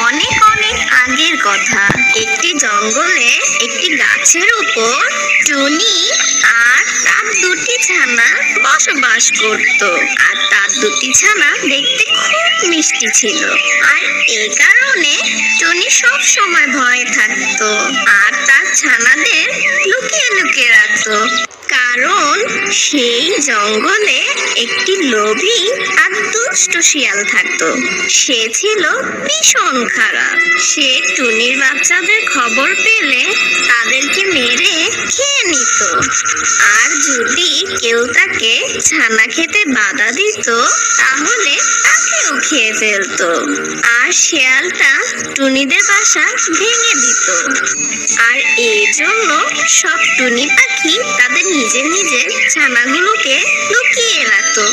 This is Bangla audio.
অনেক অনেক আগের কথা। একটি জঙ্গলে একটি গাছের উপর টুনি আর তার দুটি ছানা বসবাস করত। আর তার দুটি ছানা দেখতে খুব মিষ্টি ছিল। আর এই কারণে টুনি সব সময় ভয়ে থাকতো আর তার ছানাদের লুকিয়ে লুকিয়ে রাখতো। কারণ সেই জঙ্গলে একটি লোভী আর দুষ্ট শিয়াল থাকতো। সে ছিল ভীষণ খারাপ। সে টুনির বাচ্চাদের খবর পেলে তাদেরকে মেরে খেয়ে নিত। আর যদি কেউ তাকে ছানা খেতে বাধা দিত তাহলে তাকেও খেয়ে ফেলতো। আর শিয়ালটা টুনিদের বাসা ভেঙে দিত। আর এই জন্য সব টুনি পাখি তাদের নিজের নিজের ছানাগুলোকে লুকিয়ে রাখতো।